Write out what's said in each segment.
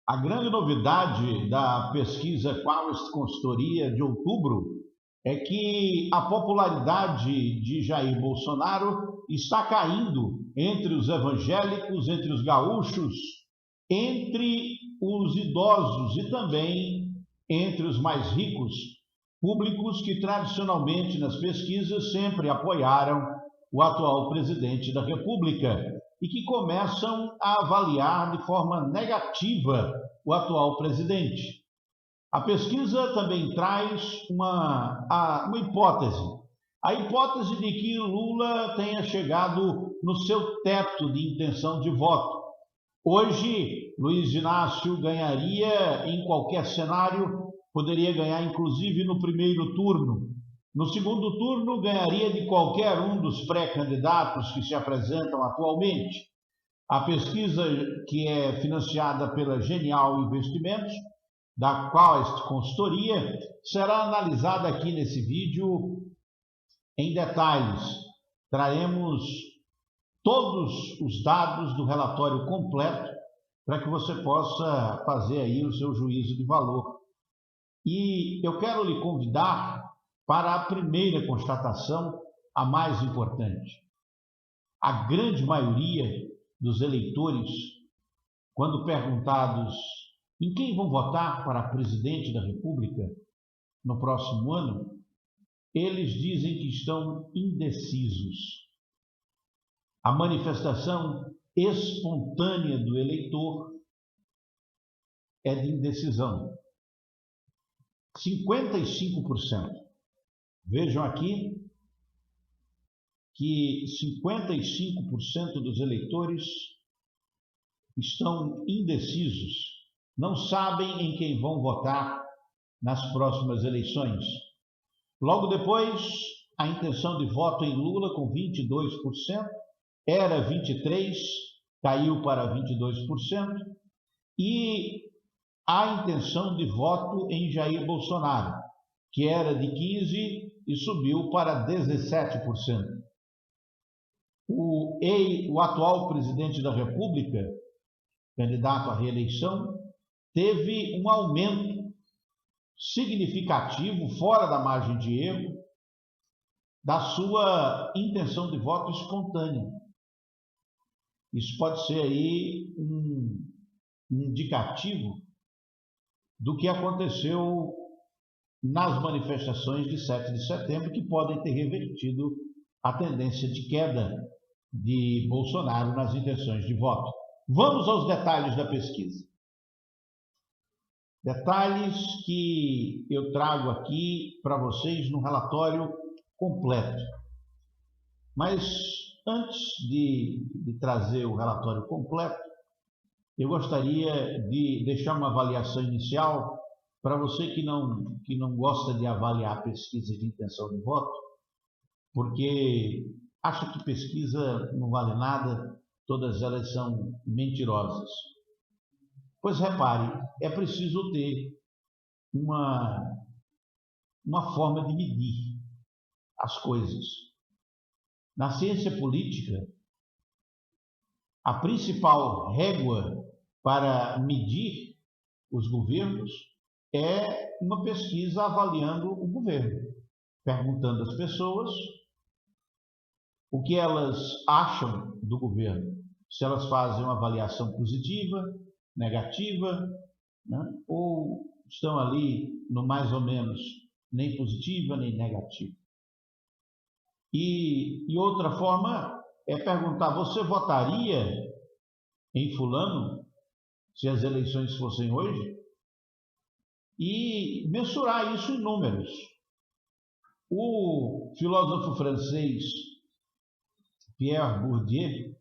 A grande novidade da pesquisa Quaest Consultoria de outubro é que a popularidade de Jair Bolsonaro está caindo entre os evangélicos, entre os gaúchos, entre os idosos e também entre os mais ricos, públicos que tradicionalmente nas pesquisas sempre apoiaram o atual presidente da República e que começam a avaliar de forma negativa o atual presidente. A pesquisa também traz uma hipótese, a hipótese de que Lula tenha chegado no seu teto de intenção de voto. Hoje, Luiz Inácio ganharia em qualquer cenário, poderia ganhar inclusive no primeiro turno. No segundo turno, ganharia de qualquer um dos pré-candidatos que se apresentam atualmente. A pesquisa, que é financiada pela Genial Investimentos, da Quaest Consultoria, será analisada aqui nesse vídeo em detalhes. Traremos todos os dados do relatório completo para que você possa fazer aí o seu juízo de valor. E eu quero lhe convidar para a primeira constatação, a mais importante. A grande maioria dos eleitores, quando perguntados em quem vão votar para presidente da República no próximo ano, eles dizem que estão indecisos. A manifestação espontânea do eleitor é de indecisão. 55%. Vejam aqui que 55% dos eleitores estão indecisos, não sabem em quem vão votar nas próximas eleições. Logo depois, a intenção de voto em Lula com 22%, era 23%, caiu para 22%, e a intenção de voto em Jair Bolsonaro, que era de 15% e subiu para 17%. O atual presidente da República, candidato à reeleição, teve um aumento significativo, fora da margem de erro, da sua intenção de voto espontânea. Isso pode ser aí um indicativo do que aconteceu nas manifestações de 7 de setembro, que podem ter revertido a tendência de queda de Bolsonaro nas intenções de voto. Vamos aos detalhes da pesquisa. Detalhes que eu trago aqui para vocês no relatório completo. Mas antes de trazer o relatório completo, eu gostaria de deixar uma avaliação inicial para você que não gosta de avaliar pesquisa de intenção de voto, porque acha que pesquisa não vale nada, todas elas são mentirosas. Pois repare, é preciso ter uma forma de medir as coisas. Na ciência política, a principal régua para medir os governos é uma pesquisa avaliando o governo, perguntando às pessoas o que elas acham do governo, se elas fazem uma avaliação positiva, negativa, né? Ou estão ali no mais ou menos nem positiva nem negativa. E outra forma é perguntar: você votaria em fulano se as eleições fossem hoje? E mensurar isso em números. O filósofo francês Pierre Bourdieu,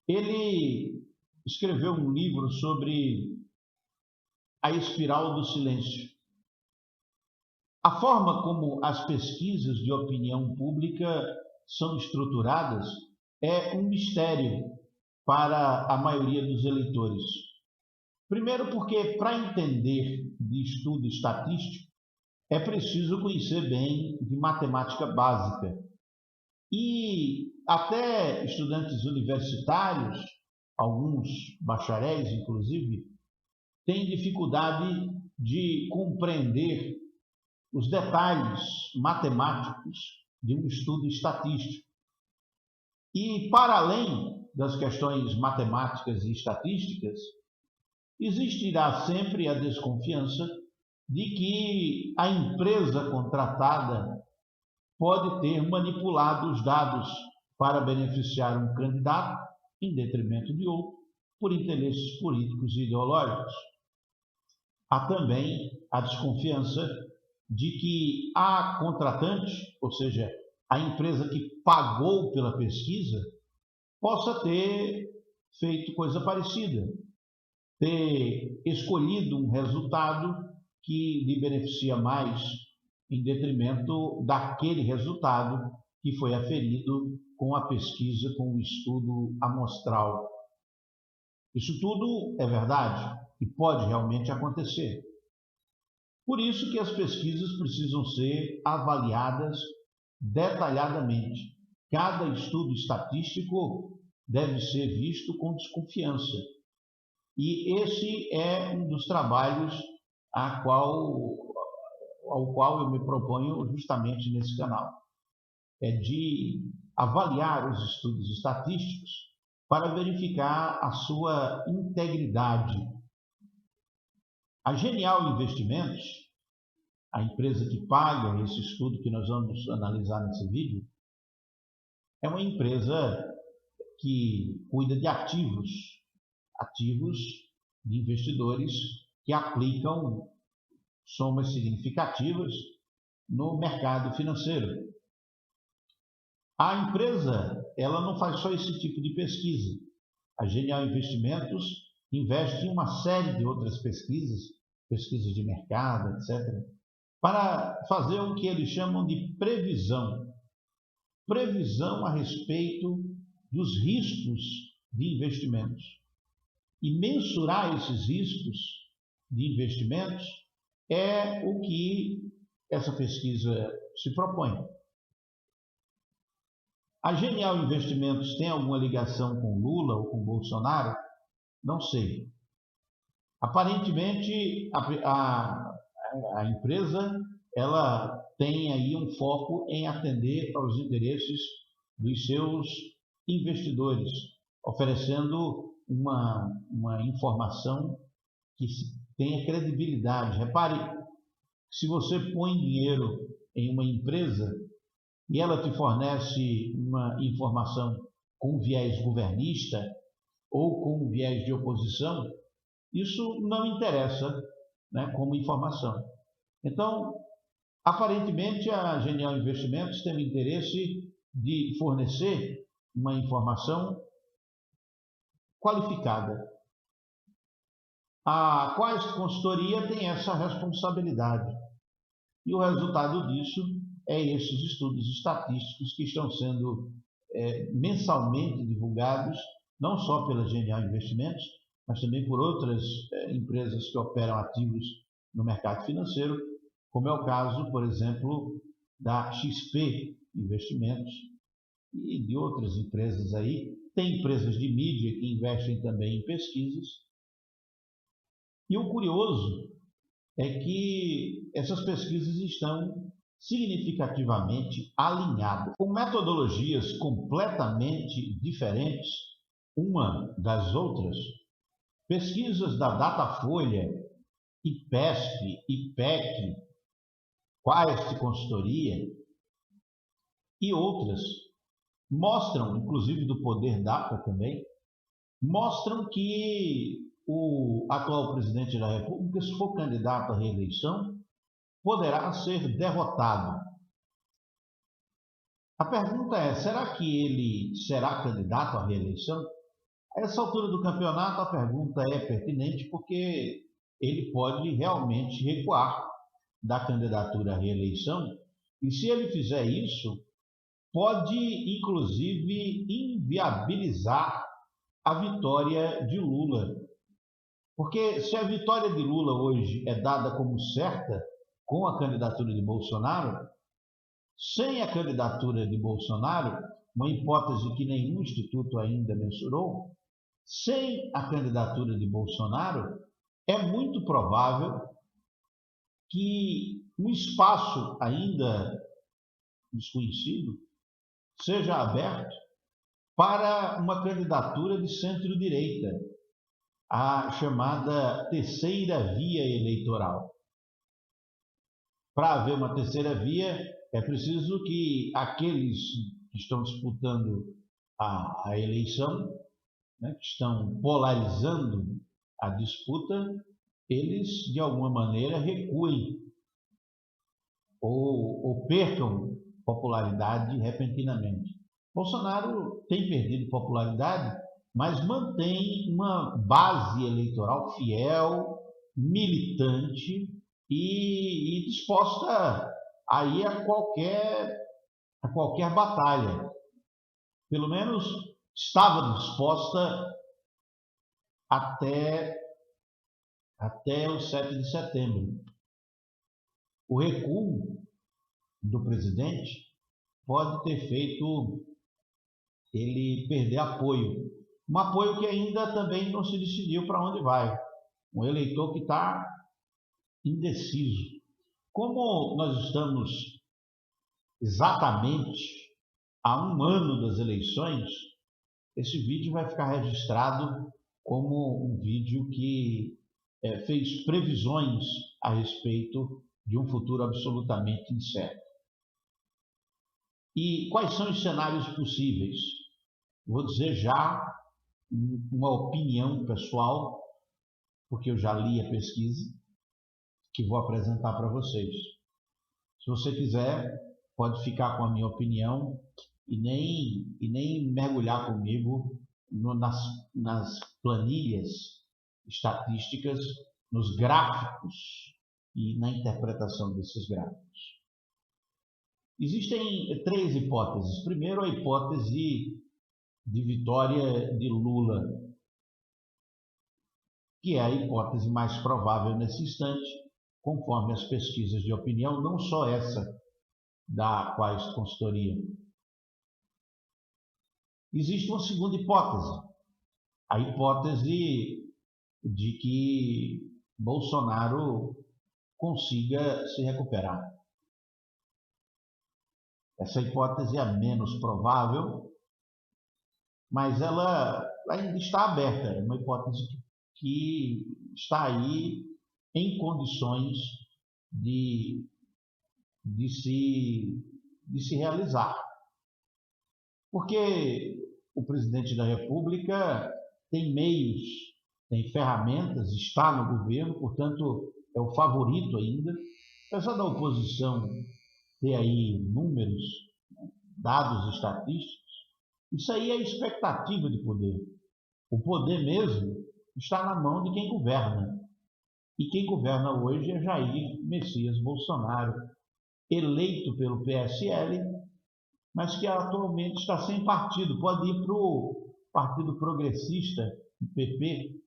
ele escreveu um livro sobre a espiral do silêncio. A forma como as pesquisas de opinião pública são estruturadas é um mistério para a maioria dos eleitores. Primeiro porque, para entender de estudo estatístico, é preciso conhecer bem de matemática básica. E até estudantes universitários, alguns bacharéis inclusive, tem dificuldade de compreender os detalhes matemáticos de um estudo estatístico. E, para além das questões matemáticas e estatísticas, existirá sempre a desconfiança de que a empresa contratada pode ter manipulado os dados para beneficiar um candidato em detrimento de outro, por interesses políticos e ideológicos. Há também a desconfiança de que a contratante, ou seja, a empresa que pagou pela pesquisa, possa ter feito coisa parecida, ter escolhido um resultado que lhe beneficia mais em detrimento daquele resultado que foi aferido com a pesquisa, com o estudo amostral. Isso tudo é verdade e pode realmente acontecer. Por isso que as pesquisas precisam ser avaliadas detalhadamente. Cada estudo estatístico deve ser visto com desconfiança. E esse é um dos trabalhos ao qual eu me proponho justamente nesse canal. É de avaliar os estudos estatísticos para verificar a sua integridade. A Genial Investimentos, a empresa que paga esse estudo que nós vamos analisar nesse vídeo, é uma empresa que cuida de ativos de investidores que aplicam somas significativas no mercado financeiro. A empresa, ela não faz só esse tipo de pesquisa. A Genial Investimentos investe em uma série de outras pesquisas de mercado, etc., para fazer o que eles chamam de previsão a respeito dos riscos de investimentos. E mensurar esses riscos de investimentos é o que essa pesquisa se propõe. A Genial Investimentos tem alguma ligação com Lula ou com Bolsonaro? Não sei. Aparentemente, a empresa ela tem aí um foco em atender aos interesses dos seus investidores, oferecendo uma informação que tenha credibilidade. Repare, se você põe dinheiro em uma empresa e ela te fornece uma informação com viés governista ou com viés de oposição, isso não interessa, né, como informação. Então, aparentemente, a Genial Investimentos tem o interesse de fornecer uma informação qualificada. A Quaest Consultoria tem essa responsabilidade. E o resultado disso é esses estudos estatísticos que estão sendo mensalmente divulgados, não só pela Genial Investimentos, mas também por outras empresas que operam ativos no mercado financeiro, como é o caso, por exemplo, da XP Investimentos e de outras empresas aí. Tem empresas de mídia que investem também em pesquisas. E o curioso é que essas pesquisas estão significativamente alinhadas, com metodologias completamente diferentes uma das outras. Pesquisas da Datafolha, IPESP, IPEC, Quaest Consultoria e outras mostram, inclusive do Poder Data também, mostram que o atual presidente da República, se for candidato à reeleição, poderá ser derrotado. A pergunta é, será que ele será candidato à reeleição? A essa altura do campeonato, a pergunta é pertinente porque ele pode realmente recuar da candidatura à reeleição e, se ele fizer isso, pode, inclusive, inviabilizar a vitória de Lula. Porque se a vitória de Lula hoje é dada como certa com a candidatura de Bolsonaro, sem a candidatura de Bolsonaro, uma hipótese que nenhum instituto ainda mensurou, sem a candidatura de Bolsonaro, é muito provável que um espaço ainda desconhecido seja aberto para uma candidatura de centro-direita, a chamada terceira via eleitoral. Para haver uma terceira via, é preciso que aqueles que estão disputando a eleição, né, que estão polarizando a disputa, eles, de alguma maneira, recuem ou percam popularidade repentinamente. Bolsonaro tem perdido popularidade, mas mantém uma base eleitoral fiel, militante e disposta a ir a qualquer batalha. Pelo menos estava disposta até o 7 de setembro. O recuo do presidente pode ter feito ele perder apoio. Um apoio que ainda também não se decidiu para onde vai. Um eleitor que está indeciso. Como nós estamos exatamente a um ano das eleições, esse vídeo vai ficar registrado como um vídeo que fez previsões a respeito de um futuro absolutamente incerto. E quais são os cenários possíveis? Vou dizer já uma opinião pessoal, porque eu já li a pesquisa, que vou apresentar para vocês. Se você quiser, pode ficar com a minha opinião e nem mergulhar comigo nas planilhas estatísticas, nos gráficos e na interpretação desses gráficos. Existem três hipóteses. Primeiro, a hipótese de vitória de Lula, que é a hipótese mais provável nesse instante, conforme as pesquisas de opinião, não só essa da Quaest Consultoria. Existe uma segunda hipótese, a hipótese de que Bolsonaro consiga se recuperar. Essa hipótese é a menos provável, mas ela ainda está aberta. É uma hipótese que está aí em condições de se realizar. Porque o presidente da República tem meios, tem ferramentas, está no governo, portanto, é o favorito ainda. Apesar da oposição ter aí números, dados estatísticos, isso aí é expectativa de poder. O poder mesmo está na mão de quem governa. E quem governa hoje é Jair Messias Bolsonaro, eleito pelo PSL, mas que atualmente está sem partido. Pode ir para o Partido Progressista, o PP.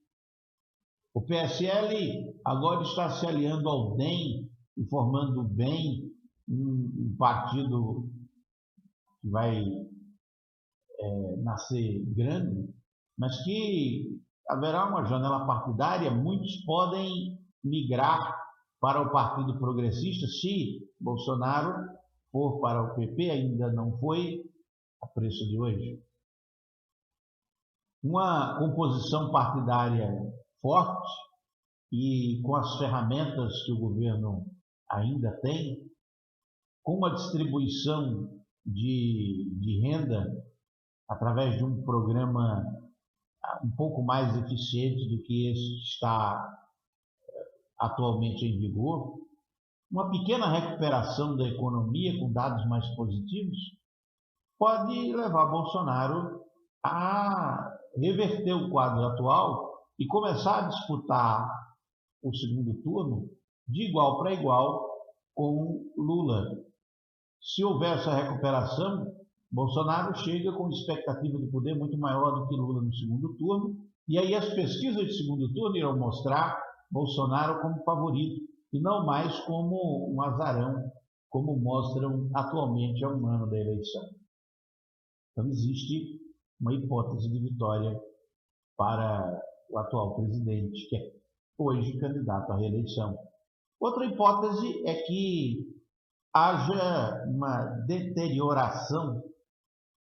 O PSL agora está se aliando ao DEM e formando o BEM, um partido que vai nascer grande, mas que haverá uma janela partidária. Muitos podem migrar para o Partido Progressista se Bolsonaro for para o PP, ainda não foi, a preço de hoje. Uma composição partidária forte e com as ferramentas que o governo ainda tem, com uma distribuição de renda através de um programa um pouco mais eficiente do que esse que está atualmente em vigor, uma pequena recuperação da economia com dados mais positivos pode levar Bolsonaro a reverter o quadro atual e começar a disputar o segundo turno de igual para igual com Lula. Se houver essa recuperação, Bolsonaro chega com expectativa de poder muito maior do que Lula no segundo turno, e aí as pesquisas de segundo turno irão mostrar Bolsonaro como favorito e não mais como um azarão, como mostram atualmente a um ano da eleição. Então existe uma hipótese de vitória para o atual presidente, que hoje candidato à reeleição. Outra hipótese é que haja uma deterioração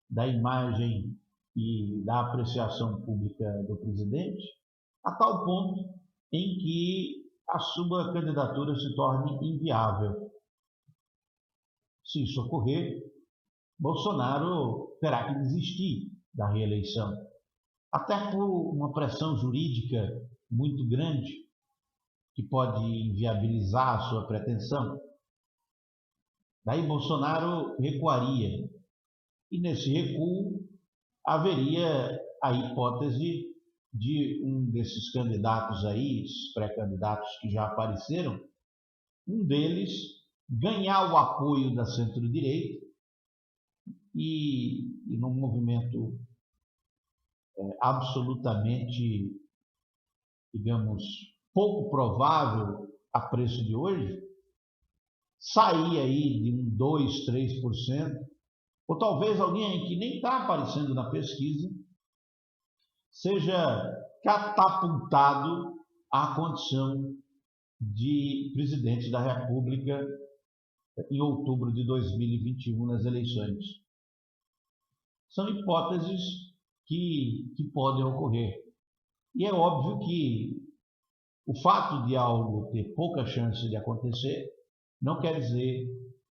da imagem e da apreciação pública do presidente, a tal ponto em que a sua candidatura se torne inviável. Se isso ocorrer, Bolsonaro terá que desistir da reeleição, até por uma pressão jurídica muito grande, que pode inviabilizar a sua pretensão. Daí Bolsonaro recuaria, e nesse recuo haveria a hipótese de um desses candidatos aí, os pré-candidatos que já apareceram, um deles ganhar o apoio da centro-direita e num movimento absolutamente, digamos, pouco provável a preço de hoje, sair aí de um 2, 3%, ou talvez alguém que nem está aparecendo na pesquisa, seja catapultado à condição de presidente da República em outubro de 2021 nas eleições. São hipóteses que podem ocorrer. E é óbvio que o fato de algo ter pouca chance de acontecer não quer dizer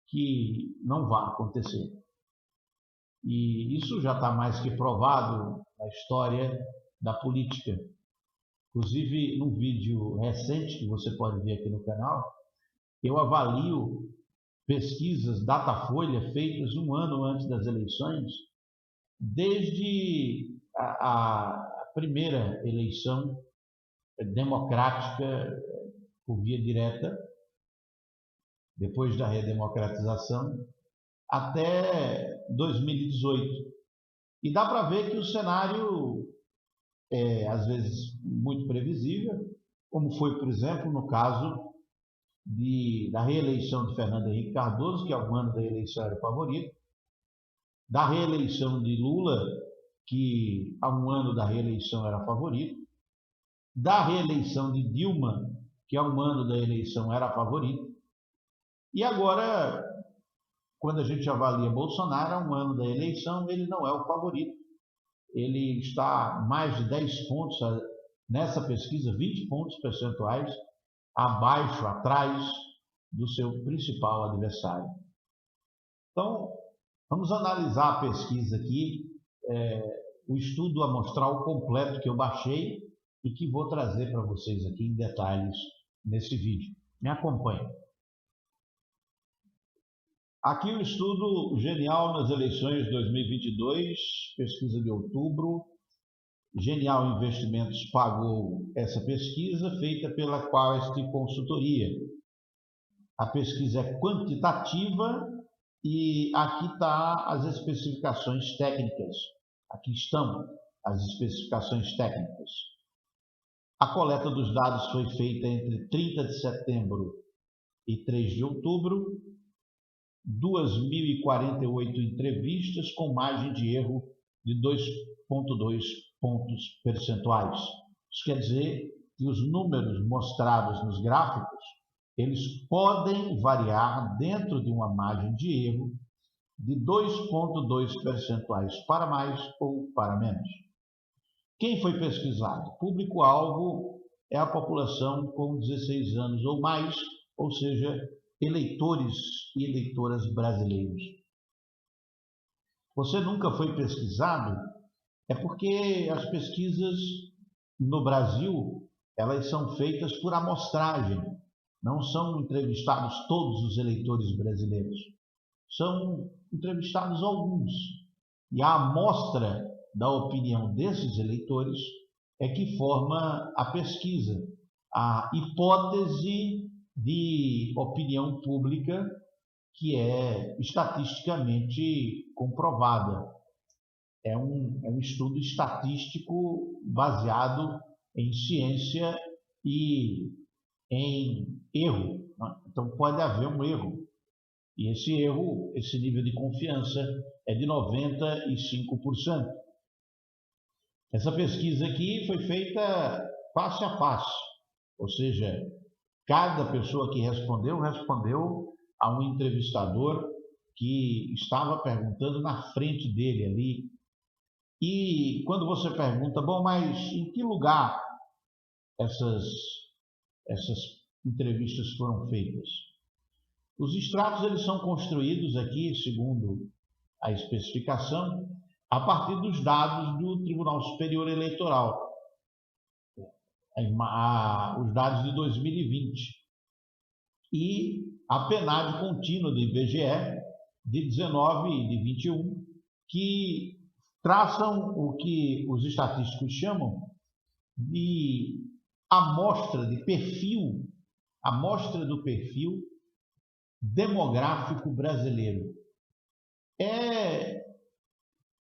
que não vá acontecer. E isso já está mais que provado na história da política. Inclusive, num vídeo recente que você pode ver aqui no canal, eu avalio pesquisas Datafolha feitas um ano antes das eleições, desde a primeira eleição democrática por via direta, depois da redemocratização, até 2018. E dá para ver que o cenário é, às vezes, muito previsível, como foi, por exemplo, no caso da reeleição de Fernando Henrique Cardoso, que há um ano da eleição era o favorito, da reeleição de Lula, que há um ano da reeleição era favorito, da reeleição de Dilma, que há um ano da eleição era favorito, e agora, quando a gente avalia Bolsonaro, há um ano da eleição, ele não é o favorito. Ele está mais de 10 pontos, nessa pesquisa, 20 pontos percentuais, abaixo, atrás do seu principal adversário. Então, vamos analisar a pesquisa aqui, o estudo amostral completo que eu baixei e que vou trazer para vocês aqui em detalhes nesse vídeo. Me acompanhe. Aqui o estudo Genial nas eleições 2022, pesquisa de outubro. Genial Investimentos pagou essa pesquisa, feita pela Quaest Consultoria. A pesquisa é quantitativa e aqui está as especificações técnicas. Aqui estão as especificações técnicas. A coleta dos dados foi feita entre 30 de setembro e 3 de outubro. 2.048 entrevistas com margem de erro de 2,2 pontos percentuais. Isso quer dizer que os números mostrados nos gráficos, eles podem variar dentro de uma margem de erro de 2,2 percentuais para mais ou para menos. Quem foi pesquisado? Público-alvo é a população com 16 anos ou mais, ou seja, eleitores e eleitoras brasileiros. Você nunca foi pesquisado? É porque as pesquisas no Brasil, elas são feitas por amostragem. Não são entrevistados todos os eleitores brasileiros. São entrevistados alguns. E a amostra da opinião desses eleitores é que forma a pesquisa, a hipótese de opinião pública que é estatisticamente comprovada. É um estudo estatístico baseado em ciência e em erro. Então pode haver um erro. E esse erro, esse nível de confiança é de 95%. Essa pesquisa aqui foi feita face a face. Ou seja, cada pessoa que respondeu a um entrevistador que estava perguntando na frente dele ali. E quando você pergunta, bom, mas em que lugar essas entrevistas foram feitas? Os extratos eles são construídos aqui, segundo a especificação, a partir dos dados do Tribunal Superior Eleitoral, os dados de 2020, e a PNAD contínua do IBGE de 19 e de 21, que traçam o que os estatísticos chamam de amostra de perfil, amostra do perfil demográfico brasileiro. É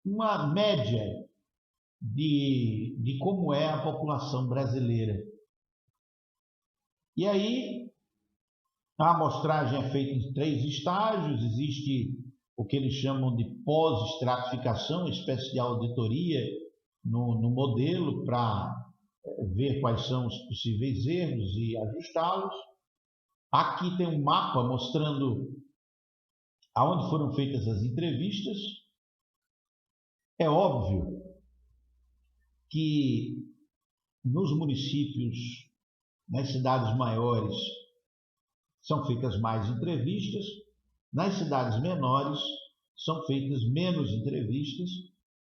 uma média de como é a população brasileira. E aí, a amostragem é feita em 3 estágios. Existe o que eles chamam de pós-estratificação, espécie de auditoria no modelo para ver quais são os possíveis erros e ajustá-los. Aqui tem um mapa mostrando aonde foram feitas as entrevistas. É óbvio que nos municípios, nas cidades maiores, são feitas mais entrevistas, nas cidades menores são feitas menos entrevistas,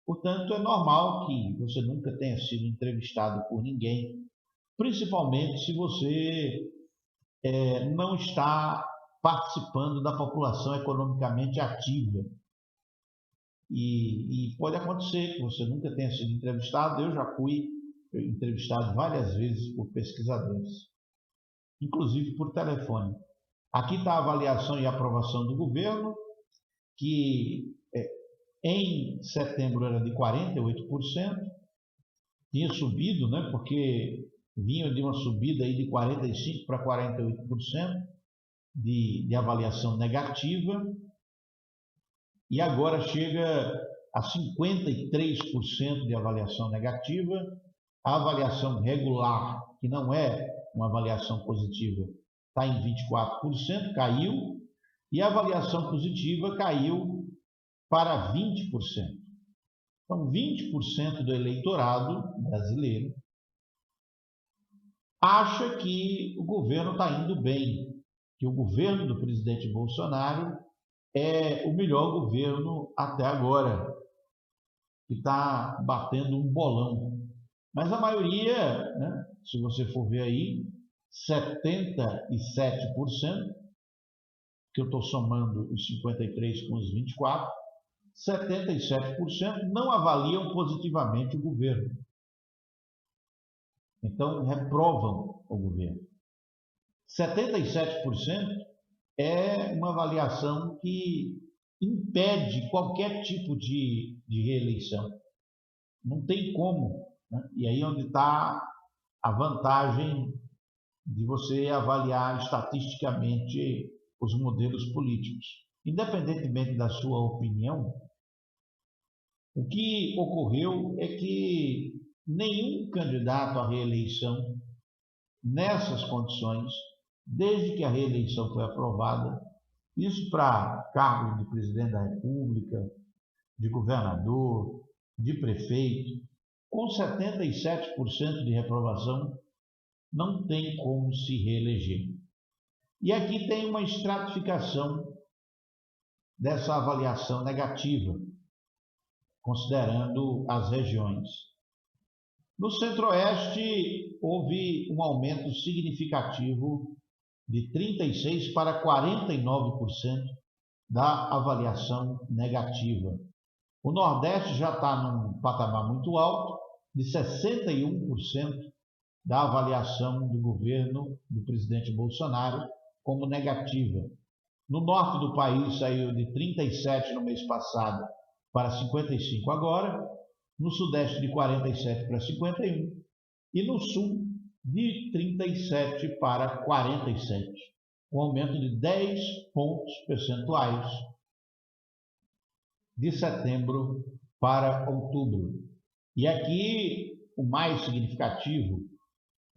portanto é normal que você nunca tenha sido entrevistado por ninguém, principalmente se você não está participando da população economicamente ativa. E pode acontecer que você nunca tenha sido entrevistado. Eu já fui entrevistado várias vezes por pesquisadores, inclusive por telefone. Aqui está a avaliação e aprovação do governo, que em setembro era de 48%, tinha subido, né, porque vinha de uma subida aí de 45% para 48% de avaliação negativa, e agora chega a 53% de avaliação negativa. A avaliação regular, que não é uma avaliação positiva, está em 24%, caiu, e a avaliação positiva caiu para 20%. Então, 20% do eleitorado brasileiro acha que o governo está indo bem, que o governo do presidente Bolsonaro é o melhor governo até agora, que está batendo um bolão. Mas a maioria, né, se você for ver aí, 77%, que eu estou somando os 53 com os 24, 77% não avaliam positivamente o governo. Então, reprovam o governo. 77% é uma avaliação que impede qualquer tipo de reeleição. Não tem como, né? E aí é onde está a vantagem de você avaliar estatisticamente os modelos políticos. Independentemente da sua opinião, o que ocorreu é que nenhum candidato à reeleição, nessas condições, desde que a reeleição foi aprovada, isso para cargos de presidente da República, de governador, de prefeito, com 77% de reprovação, não tem como se reeleger. E aqui tem uma estratificação dessa avaliação negativa, considerando as regiões. No Centro-Oeste, houve um aumento significativo de 36% para 49% da avaliação negativa. O Nordeste já está num patamar muito alto, de 61% da avaliação do governo do presidente Bolsonaro como negativa. No norte do país saiu de 37% no mês passado para 55% agora, no Sudeste de 47% para 51% e no Sul de 37% para 47%, um aumento de 10 pontos percentuais de setembro para outubro. E aqui o mais significativo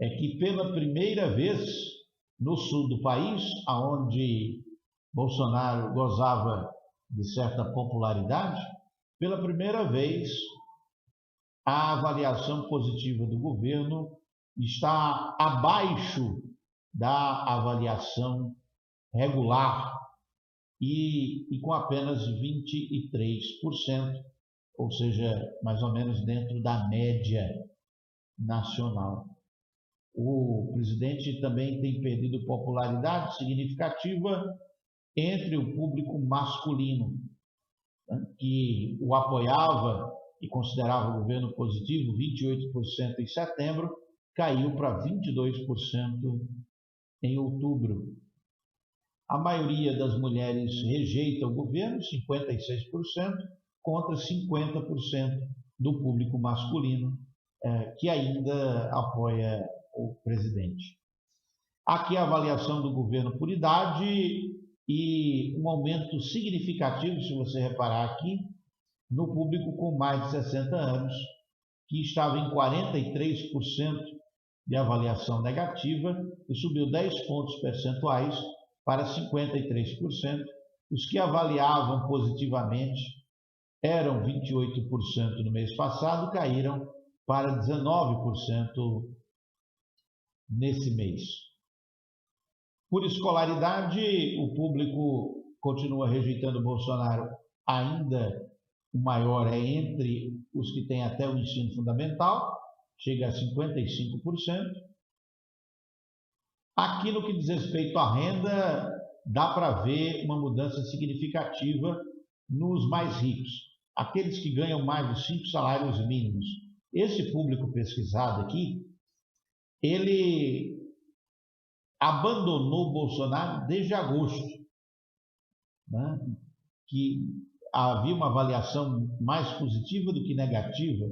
é que pela primeira vez no sul do país, onde Bolsonaro gozava de certa popularidade, pela primeira vez a avaliação positiva do governo está abaixo da avaliação regular e com apenas 23%, ou seja, mais ou menos dentro da média nacional. O presidente também tem perdido popularidade significativa entre o público masculino, que o apoiava e considerava o governo positivo, 28% em setembro, caiu para 22% em outubro. A maioria das mulheres rejeita o governo, 56%, contra 50% do público masculino, que ainda apoia o presidente. Aqui a avaliação do governo por idade e um aumento significativo, se você reparar aqui, no público com mais de 60 anos, que estava em 43% de avaliação negativa e subiu 10 pontos percentuais para 53%. Os que avaliavam positivamente eram 28% no mês passado, caíram para 19% nesse mês. Por escolaridade, o público continua rejeitando Bolsonaro, ainda o maior é entre os que têm até o ensino fundamental, chega a 55%. Aqui no que diz respeito à renda, dá para ver uma mudança significativa nos mais ricos, aqueles que ganham mais de 5 salários mínimos. Esse público pesquisado aqui, ele abandonou Bolsonaro desde agosto, né? Que havia uma avaliação mais positiva do que negativa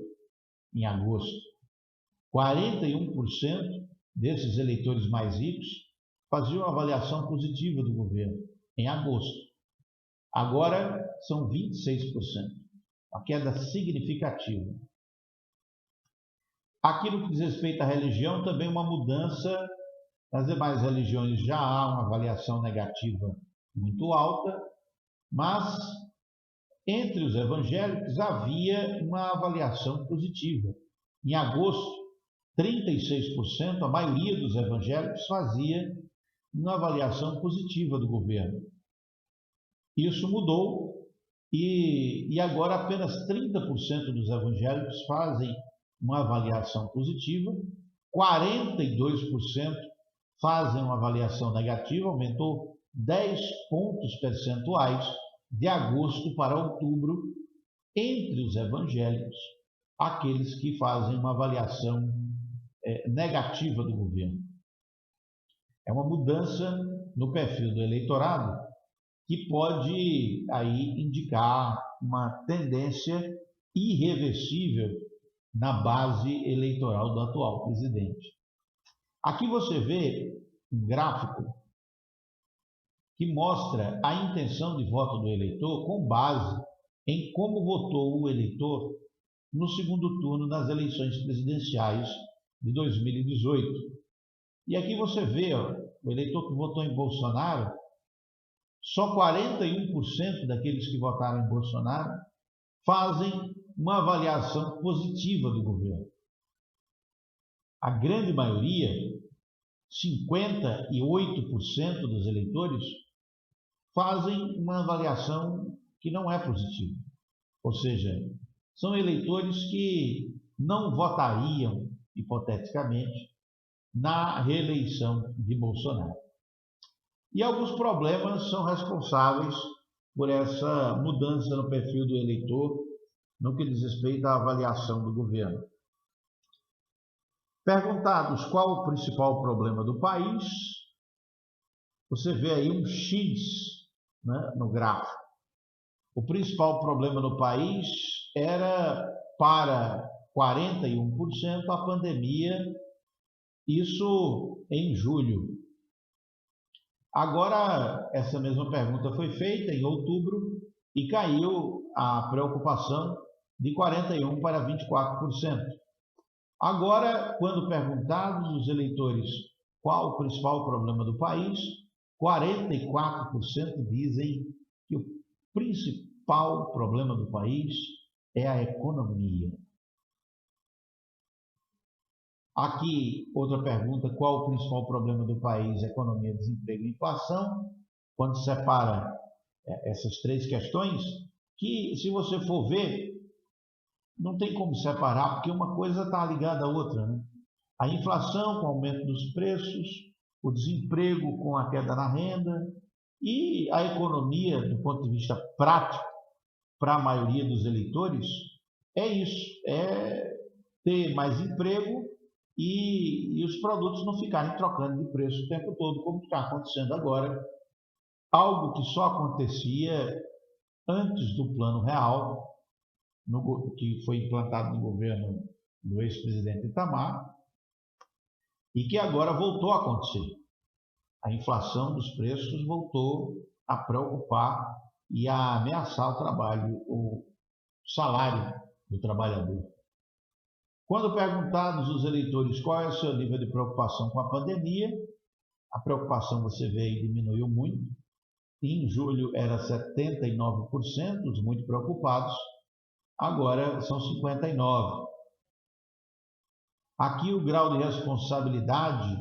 em agosto. 41% desses eleitores mais ricos faziam uma avaliação positiva do governo em agosto. Agora são 26%, uma queda significativa. Aqui no que diz respeito à religião, também uma mudança. Nas demais religiões já há uma avaliação negativa muito alta, mas entre os evangélicos havia uma avaliação positiva. Em agosto, 36%, a maioria dos evangélicos fazia uma avaliação positiva do governo. Isso mudou e agora apenas 30% dos evangélicos fazem uma avaliação positiva, 42% fazem uma avaliação negativa, aumentou 10 pontos percentuais de agosto para outubro entre os evangélicos, aqueles que fazem uma avaliação negativa do governo. É uma mudança no perfil do eleitorado que pode aí indicar uma tendência irreversível na base eleitoral do atual presidente. Aqui você vê um gráfico que mostra a intenção de voto do eleitor com base em como votou o eleitor no segundo turno das eleições presidenciais de 2018. E aqui você vê, o eleitor que votou em Bolsonaro, só 41% daqueles que votaram em Bolsonaro fazem uma avaliação positiva do governo. A grande maioria, 58% dos eleitores, fazem uma avaliação que não é positiva. Ou seja, são eleitores que não votariam, hipoteticamente, na reeleição de Bolsonaro. E alguns problemas são responsáveis por essa mudança no perfil do eleitor no que diz respeito à avaliação do governo. Perguntados qual o principal problema do país, você vê aí um X, né, no gráfico. O principal problema no país era, para 41%, a pandemia, isso em julho. Agora, essa mesma pergunta foi feita em outubro e caiu a preocupação de 41% para 24%. Agora, quando perguntados os eleitores qual o principal problema do país, 44% dizem que o principal problema do país é a economia. Aqui, outra pergunta, qual o principal problema do país? Economia, desemprego e inflação. Quando separa essas três questões, que se você for ver, não tem como separar, porque uma coisa está ligada à outra, né? A inflação com o aumento dos preços, o desemprego com a queda na renda e a economia, do ponto de vista prático, para a maioria dos eleitores, é isso, é ter mais emprego e os produtos não ficarem trocando de preço o tempo todo, como está acontecendo agora, algo que só acontecia antes do Plano Real, que foi implantado no governo do ex-presidente Itamar, e que agora voltou a acontecer. A inflação dos preços voltou a preocupar e a ameaçar o trabalho, o salário do trabalhador. Quando perguntados os eleitores qual é o seu nível de preocupação com a pandemia, a preocupação, você vê aí, diminuiu muito. Em julho era 79%, os muito preocupados, agora são 59%. Aqui o grau de responsabilidade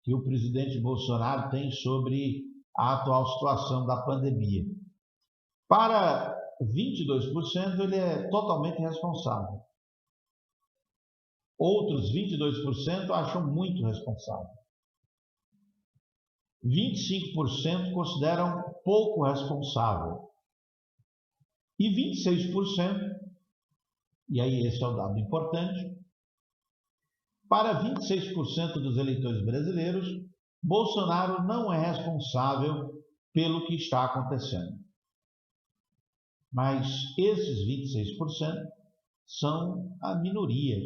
que o presidente Bolsonaro tem sobre a atual situação da pandemia. Para 22%, ele é totalmente responsável. Outros 22% acham muito responsável. 25% consideram pouco responsável. E 26%, e aí esse é o dado importante, para 26% dos eleitores brasileiros, Bolsonaro não é responsável pelo que está acontecendo. Mas esses 26% são a minoria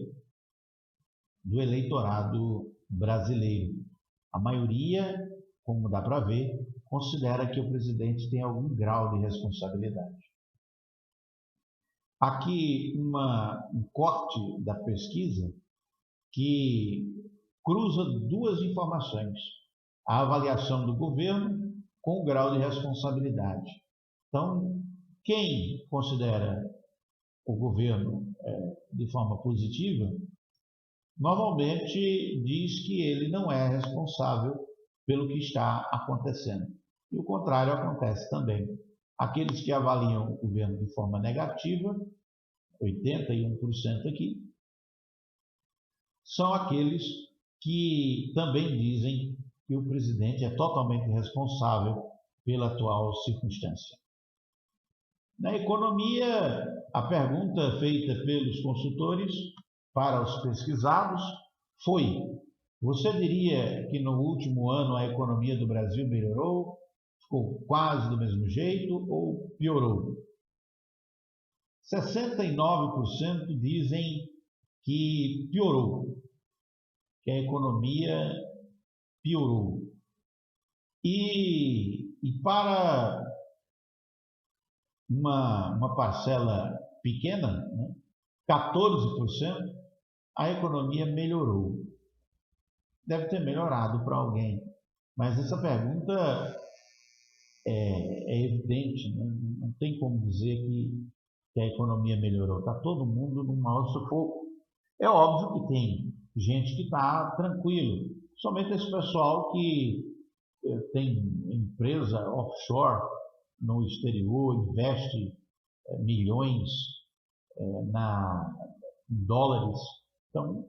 do eleitorado brasileiro. A maioria, como dá para ver, considera que o presidente tem algum grau de responsabilidade. Aqui um corte da pesquisa que cruza duas informações: a avaliação do governo com o grau de responsabilidade. Então, quem considera o governo de forma positiva, normalmente diz que ele não é responsável pelo que está acontecendo. E o contrário acontece também. Aqueles que avaliam o governo de forma negativa, 81% aqui, são aqueles que também dizem que o presidente é totalmente responsável pela atual circunstância. Na economia, a pergunta feita pelos consultores para os pesquisados foi: você diria que no último ano a economia do Brasil melhorou, ficou quase do mesmo jeito ou piorou? 69% dizem que piorou, que a economia piorou. E para uma parcela pequena, né, 14%, a economia melhorou. Deve ter melhorado para alguém, mas essa pergunta é evidente, né? Não tem como dizer que a economia melhorou. Está todo mundo num maior sufoco. É óbvio que tem gente que está tranquilo, somente esse pessoal que tem empresa offshore no exterior, investe milhões em dólares. Então,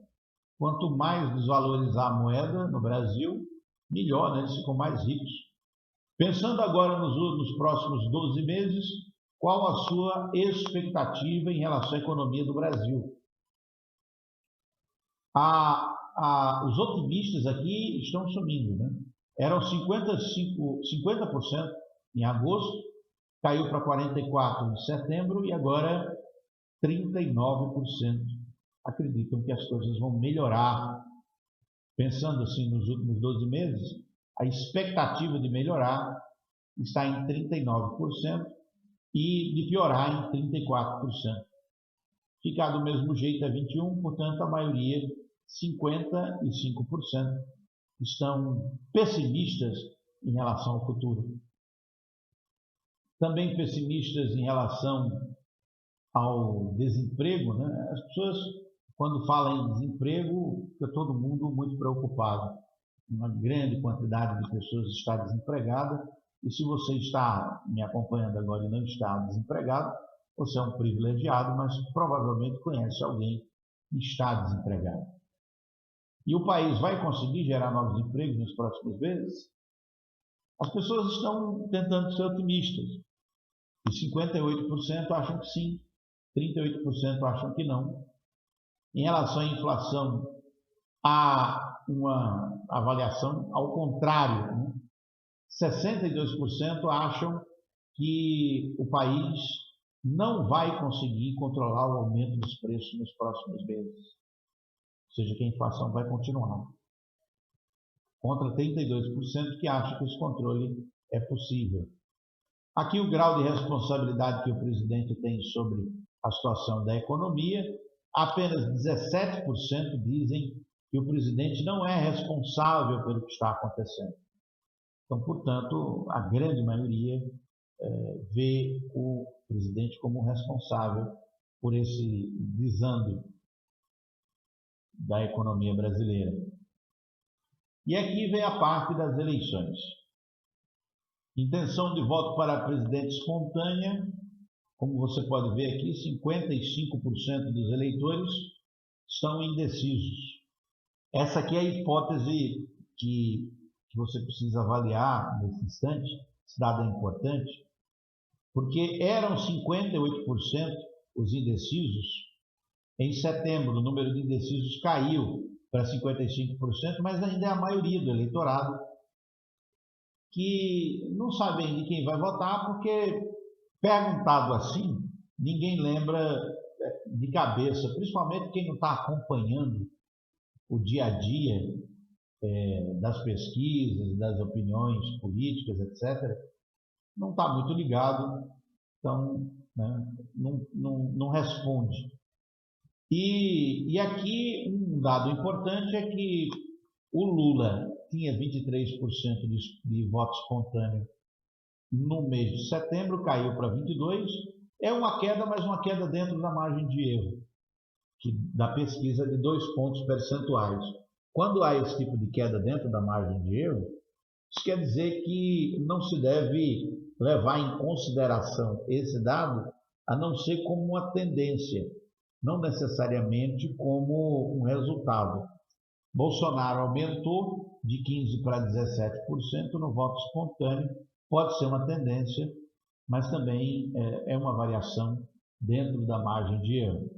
quanto mais desvalorizar a moeda no Brasil, melhor, né? Eles ficam mais ricos. Pensando agora nos próximos 12 meses, qual a sua expectativa em relação à economia do Brasil? Os otimistas aqui estão sumindo, né? Eram 50% em agosto, caiu para 44% em setembro e agora 39% acreditam que as coisas vão melhorar. Pensando assim nos últimos 12 meses, a expectativa de melhorar está em 39% e de piorar em 34%. Ficar do mesmo jeito é 21%, portanto a maioria 55% estão pessimistas em relação ao futuro. Também pessimistas em relação ao desemprego, né? As pessoas, quando falam em desemprego, fica todo mundo muito preocupado. Uma grande quantidade de pessoas está desempregada, e se você está me acompanhando agora e não está desempregado, você é um privilegiado, mas provavelmente conhece alguém que está desempregado. E o país vai conseguir gerar novos empregos nos próximos meses? As pessoas estão tentando ser otimistas. E 58% acham que sim, 38% acham que não. Em relação à inflação, há uma avaliação ao contrário, né? 62% acham que o país não vai conseguir controlar o aumento dos preços nos próximos meses. Ou seja, que a inflação vai continuar. Contra 32% que acham que esse controle é possível. Aqui o grau de responsabilidade que o presidente tem sobre a situação da economia, apenas 17% dizem que o presidente não é responsável pelo que está acontecendo. Então, portanto, a grande maioria vê o presidente como responsável por esse desando da economia brasileira. E aqui vem a parte das eleições. Intenção de voto para presidente espontânea, como você pode ver aqui, 55% dos eleitores estão indecisos. Essa aqui é a hipótese que você precisa avaliar nesse instante. Esse dado é importante, porque eram 58% os indecisos. Em setembro, o número de indecisos caiu para 55%, mas ainda é a maioria do eleitorado que não sabe ainda quem vai votar, porque, perguntado assim, ninguém lembra de cabeça, principalmente quem não está acompanhando o dia a dia das pesquisas, das opiniões políticas, etc., não está muito ligado, então, né, não responde. E aqui um dado importante é que o Lula tinha 23% de voto espontâneo no mês de setembro, caiu para 22%. É uma queda, mas uma queda dentro da margem de erro, da pesquisa de 2 pontos percentuais. Quando há esse tipo de queda dentro da margem de erro, isso quer dizer que não se deve levar em consideração esse dado, a não ser como uma tendência, não necessariamente como um resultado. Bolsonaro aumentou de 15% para 17% no voto espontâneo, pode ser uma tendência, mas também é uma variação dentro da margem de erro.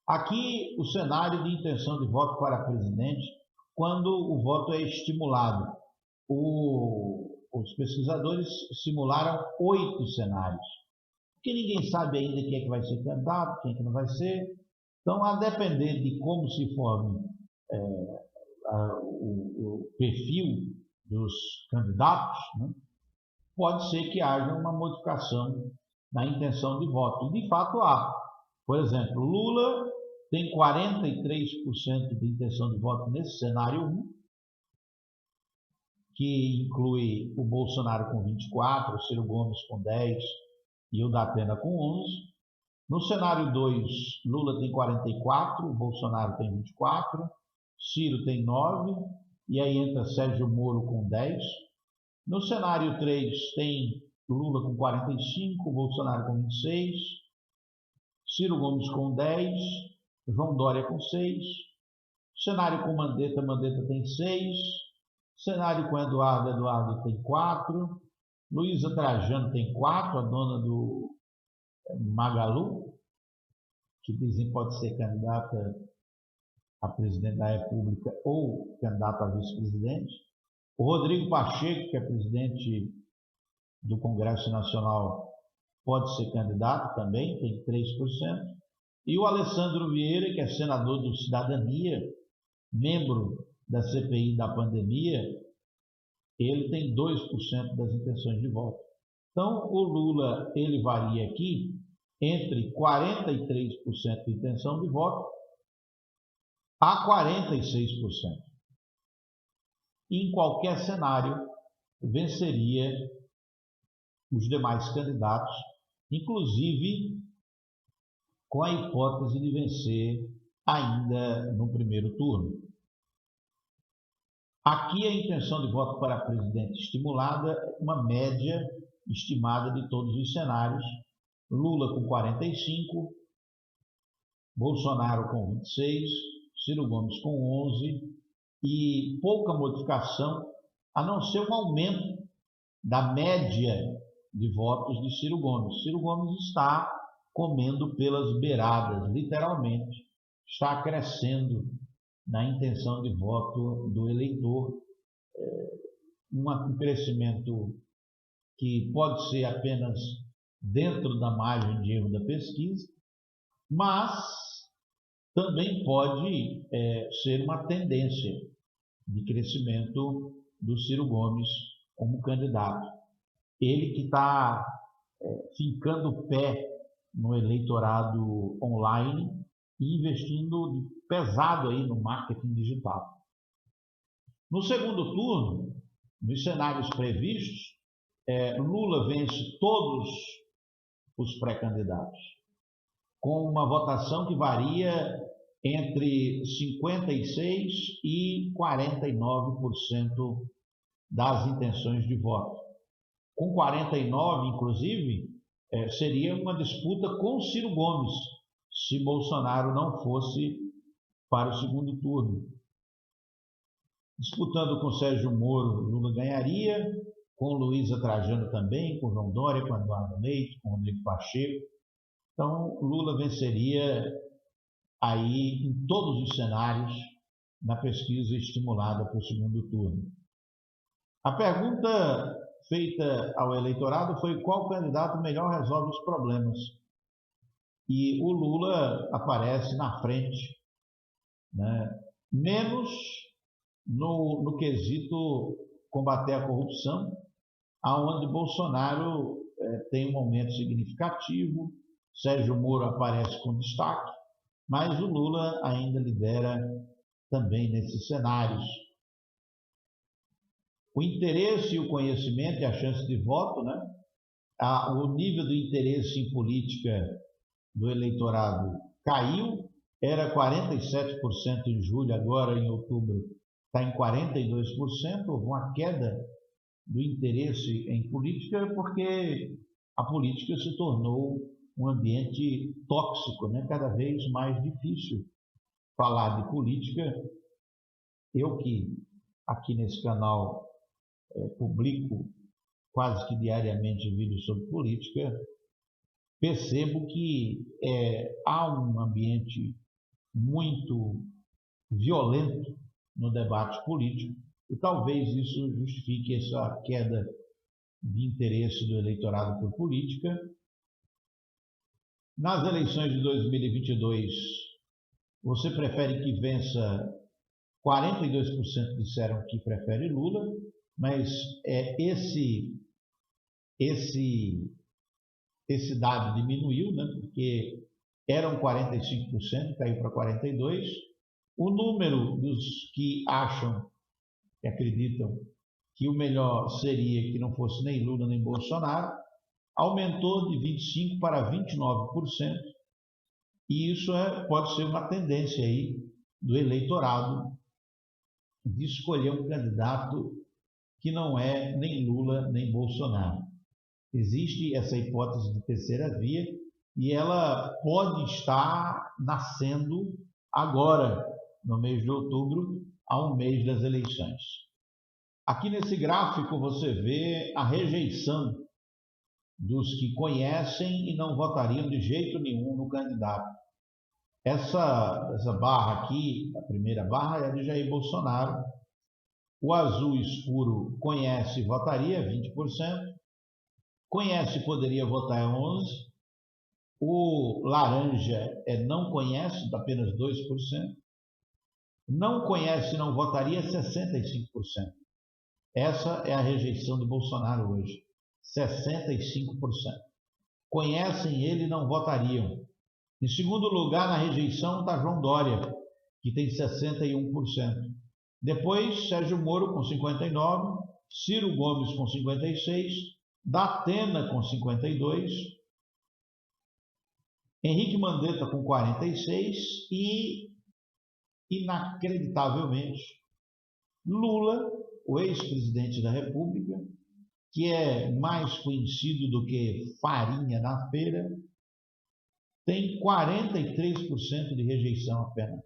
Aqui o cenário de intenção de voto para presidente, quando o voto é estimulado. Os pesquisadores simularam 8 cenários, porque ninguém sabe ainda quem é que vai ser candidato, quem é que não vai ser. Então, a depender de como se forme o perfil dos candidatos, né, pode ser que haja uma modificação na intenção de voto. E, de fato, há. Por exemplo, Lula tem 43% de intenção de voto nesse cenário 1, que inclui o Bolsonaro com 24%, o Ciro Gomes com 10% e o Datena com 11%. No cenário 2, Lula tem 44%, o Bolsonaro tem 24%, Ciro tem 9%, e aí entra Sérgio Moro com 10%. No cenário 3, tem Lula com 45%, Bolsonaro com 26%, Ciro Gomes com 10%, João Dória com 6%. Cenário com Mandetta, Mandetta tem 6%. Cenário com Eduardo tem 4%. Luísa Trajano tem 4%, a dona do Magalu, que dizem pode ser candidata a presidente da República ou candidata a vice-presidente. O Rodrigo Pacheco, que é presidente do Congresso Nacional, pode ser candidato também, tem 3%. E o Alessandro Vieira, que é senador do Cidadania, membro da CPI da pandemia, ele tem 2% das intenções de voto. Então, o Lula, ele varia aqui entre 43% de intenção de voto a 46%. Em qualquer cenário, venceria os demais candidatos, inclusive com a hipótese de vencer ainda no primeiro turno. Aqui a intenção de voto para presidente estimulada é uma média estimada de todos os cenários: Lula com 45%, Bolsonaro com 26%, Ciro Gomes com 11%, e pouca modificação, a não ser um aumento da média de votos de Ciro Gomes. Ciro Gomes está comendo pelas beiradas, literalmente, está crescendo na intenção de voto do eleitor, um crescimento que pode ser apenas dentro da margem de erro da pesquisa, mas também pode ser uma tendência de crescimento do Ciro Gomes como candidato. Ele que está fincando o pé no eleitorado online e investindo pesado aí no marketing digital. No segundo turno, nos cenários previstos, Lula vence todos os pré-candidatos, com uma votação que varia entre 56% e 49% das intenções de voto. Com 49%, inclusive, seria uma disputa com Ciro Gomes, se Bolsonaro não fosse para o segundo turno. Disputando com Sérgio Moro, Lula ganharia, com Luísa Trajano também, com João Dória, com Eduardo Leite, com Rodrigo Pacheco. Então, Lula venceria aí em todos os cenários na pesquisa estimulada para o segundo turno. A pergunta feita ao eleitorado foi qual candidato melhor resolve os problemas. E o Lula aparece na frente, né? Menos no quesito combater a corrupção, aonde Bolsonaro tem um aumento significativo, Sérgio Moro aparece com destaque, mas o Lula ainda lidera também nesses cenários. O interesse e o conhecimento e a chance de voto, né? O nível do interesse em política do eleitorado caiu, era 47% em julho, agora em outubro está em 42%, houve uma queda do interesse em política porque a política se tornou um ambiente tóxico, né? Cada vez mais difícil falar de política. Eu que aqui nesse canal publico quase que diariamente vídeos sobre política, percebo que há um ambiente muito violento no debate político e talvez isso justifique essa queda de interesse do eleitorado por política. Nas eleições de 2022, você prefere que vença? 42% disseram que prefere Lula, mas esse dado diminuiu, né? Porque eram 45%, caiu para 42%. O número dos que acham, que acreditam que o melhor seria que não fosse nem Lula nem Bolsonaro, aumentou de 25% para 29%, e isso pode ser uma tendência aí do eleitorado de escolher um candidato que não é nem Lula nem Bolsonaro. Existe essa hipótese de terceira via e ela pode estar nascendo agora, no mês de outubro, a um mês das eleições. Aqui nesse gráfico você vê a rejeição dos que conhecem e não votariam de jeito nenhum no candidato. Essa barra aqui, a primeira barra, é de Jair Bolsonaro. O azul escuro conhece e votaria, 20%. Conhece e poderia votar, 11%. O laranja não conhece, apenas 2%. Não conhece e não votaria, 65%. Essa é a rejeição de Bolsonaro hoje, 65%. Conhecem ele e não votariam. Em segundo lugar, na rejeição, está João Dória, que tem 61%. Depois, Sérgio Moro com 59%, Ciro Gomes com 56%, Datena com 52%, Henrique Mandetta com 46% e, inacreditavelmente, Lula, o ex-presidente da República, que é mais conhecido do que farinha na feira, tem 43% de rejeição apenas,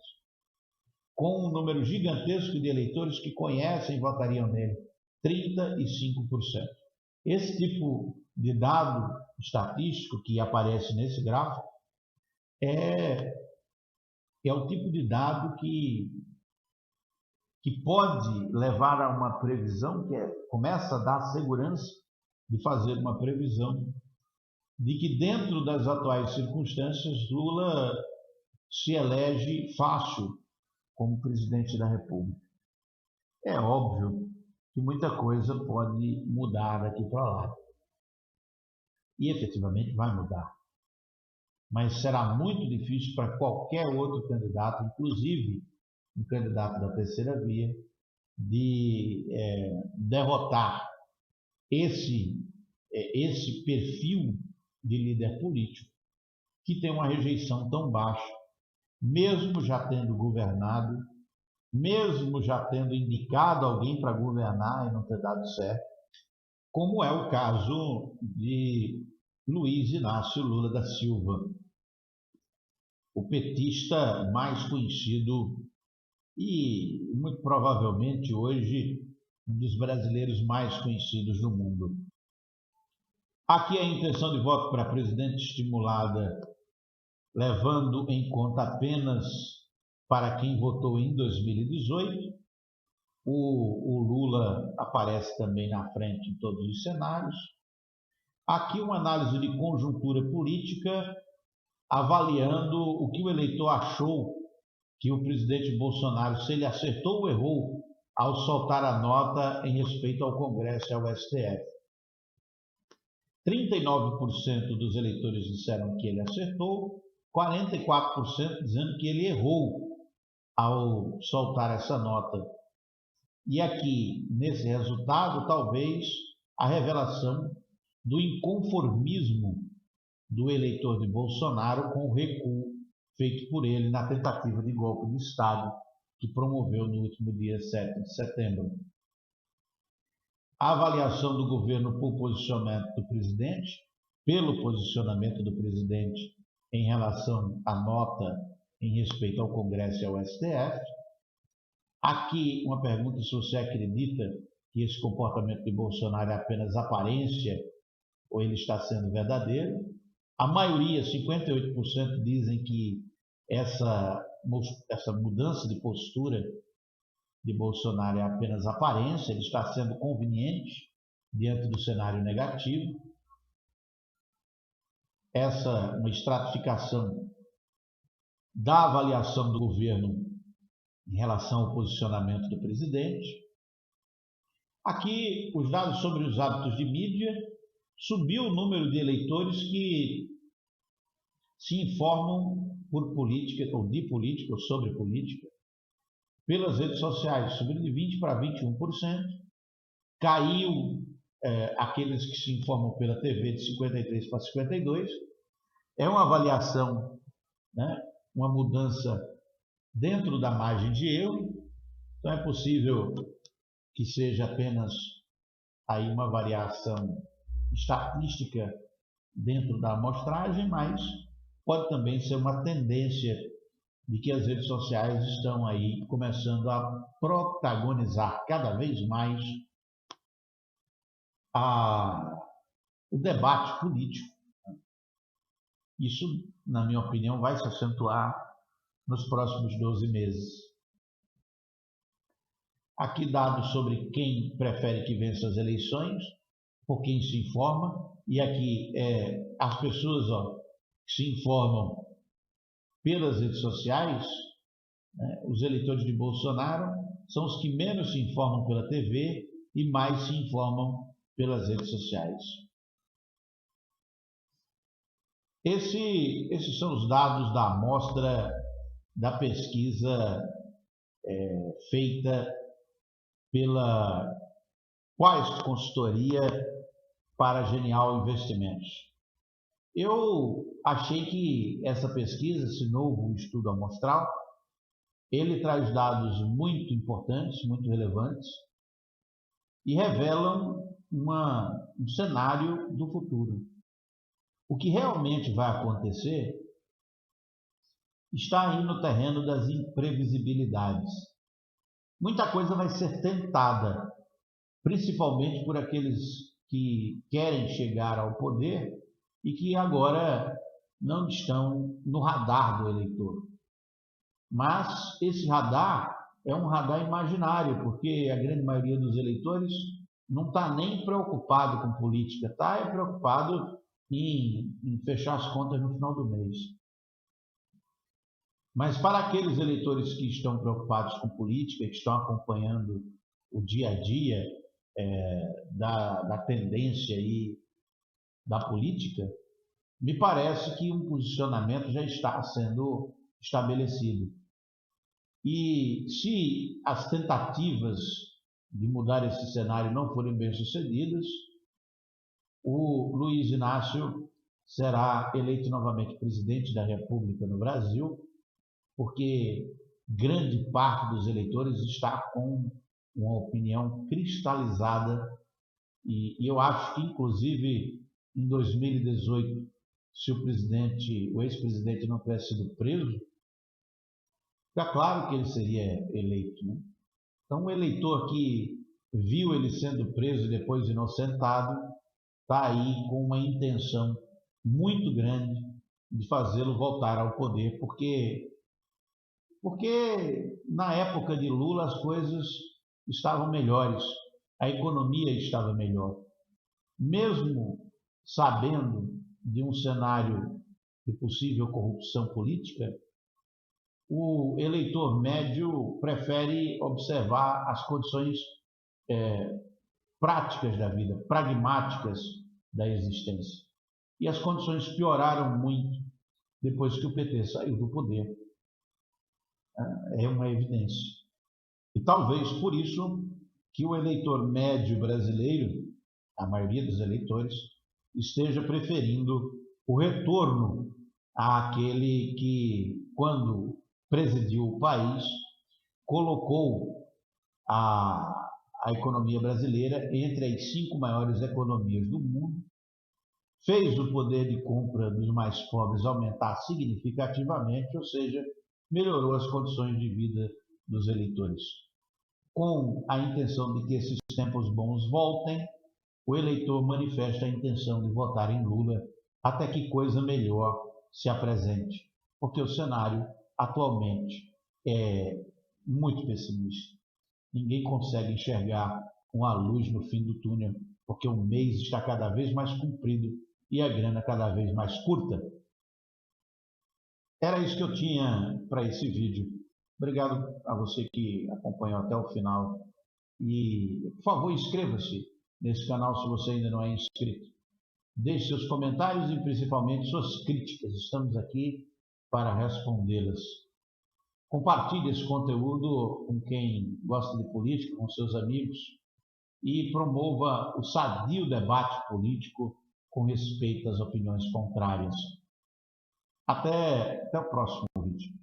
com um número gigantesco de eleitores que conhecem e votariam nele, 35%. Esse tipo de dado estatístico que aparece nesse gráfico é o tipo de dado que pode levar a uma previsão, começa a dar segurança de fazer uma previsão de que, dentro das atuais circunstâncias, Lula se elege fácil como presidente da República. É óbvio que muita coisa pode mudar daqui para lá. E efetivamente vai mudar. Mas será muito difícil para qualquer outro candidato, inclusive um candidato da terceira via, de derrotar esse perfil de líder político que tem uma rejeição tão baixa, mesmo já tendo governado, mesmo já tendo indicado alguém para governar e não ter dado certo, como é o caso de Luiz Inácio Lula da Silva, o petista mais conhecido e, muito provavelmente, hoje, um dos brasileiros mais conhecidos do mundo. Aqui a intenção de voto para presidente estimulada, levando em conta apenas para quem votou em 2018. O Lula aparece também na frente em todos os cenários. Aqui uma análise de conjuntura política, avaliando o que o eleitor achou que o presidente Bolsonaro, se ele acertou ou errou ao soltar a nota em respeito ao Congresso e ao STF. 39% dos eleitores disseram que ele acertou, 44% dizendo que ele errou ao soltar essa nota. E aqui, nesse resultado, talvez a revelação do inconformismo do eleitor de Bolsonaro com o recuo feito por ele na tentativa de golpe de Estado que promoveu no último dia 7 de setembro. A avaliação do governo pelo posicionamento do presidente em relação à nota em respeito ao Congresso e ao STF. Aqui uma pergunta se você acredita que esse comportamento de Bolsonaro é apenas aparência ou ele está sendo verdadeiro. A maioria, 58%, dizem que essa mudança de postura de Bolsonaro é apenas aparência, ele está sendo conveniente diante do cenário negativo. Uma estratificação da avaliação do governo em relação ao posicionamento do presidente. Aqui, os dados sobre os hábitos de mídia. Subiu o número de eleitores que se informam por política ou de política ou sobre política pelas redes sociais, subiu de 20% para 21%. Caiu aqueles que se informam pela TV de 53% para 52%. É uma avaliação, né, uma mudança dentro da margem de erro. Então é possível que seja apenas aí uma variação estatística dentro da amostragem, mas pode também ser uma tendência de que as redes sociais estão aí começando a protagonizar cada vez mais o debate político. Isso, na minha opinião, vai se acentuar nos próximos 12 meses. Aqui dados sobre quem prefere que vença as eleições, por quem se informa, e aqui as pessoas que se informam pelas redes sociais, né, os eleitores de Bolsonaro são os que menos se informam pela TV e mais se informam pelas redes sociais. Esses são os dados da amostra da pesquisa feita pela Quaest Consultoria para Genial Investimentos. Eu achei que essa pesquisa, esse novo estudo amostral, ele traz dados muito importantes, muito relevantes e revelam um cenário do futuro. O que realmente vai acontecer está aí no terreno das imprevisibilidades. Muita coisa vai ser tentada, principalmente por aqueles que querem chegar ao poder e que agora não estão no radar do eleitor. Mas esse radar é um radar imaginário, porque a grande maioria dos eleitores não está nem preocupado com política, está preocupado em fechar as contas no final do mês. Mas para aqueles eleitores que estão preocupados com política, que estão acompanhando o dia a dia da tendência aí da política, me parece que um posicionamento já está sendo estabelecido. E se as tentativas de mudar esse cenário não forem bem-sucedidas, o Luiz Inácio será eleito novamente presidente da República no Brasil, porque grande parte dos eleitores está com uma opinião cristalizada e eu acho que, inclusive, em 2018, se o ex-presidente não tivesse sido preso, fica claro que ele seria eleito, né? Então, o eleitor que viu ele sendo preso e depois inocentado está aí com uma intenção muito grande de fazê-lo voltar ao poder, porque na época de Lula as coisas estavam melhores, a economia estava melhor. Mesmo sabendo de um cenário de possível corrupção política, o eleitor médio prefere observar as condições práticas da vida, pragmáticas da existência. E as condições pioraram muito depois que o PT saiu do poder. É uma evidência. E talvez por isso que o eleitor médio brasileiro, a maioria dos eleitores, esteja preferindo o retorno àquele que, quando presidiu o país, colocou a economia brasileira entre as 5 maiores economias do mundo, fez o poder de compra dos mais pobres aumentar significativamente, ou seja, melhorou as condições de vida dos eleitores. Com a intenção de que esses tempos bons voltem, o eleitor manifesta a intenção de votar em Lula até que coisa melhor se apresente, porque o cenário atualmente é muito pessimista. Ninguém consegue enxergar uma luz no fim do túnel, porque o mês está cada vez mais comprido e a grana cada vez mais curta. Era isso que eu tinha para esse vídeo. Obrigado a você que acompanhou até o final. E, por favor, inscreva-se nesse canal se você ainda não é inscrito. Deixe seus comentários e, principalmente, suas críticas. Estamos aqui para respondê-las. Compartilhe esse conteúdo com quem gosta de política, com seus amigos, e promova o sadio debate político com respeito às opiniões contrárias. Até o próximo vídeo.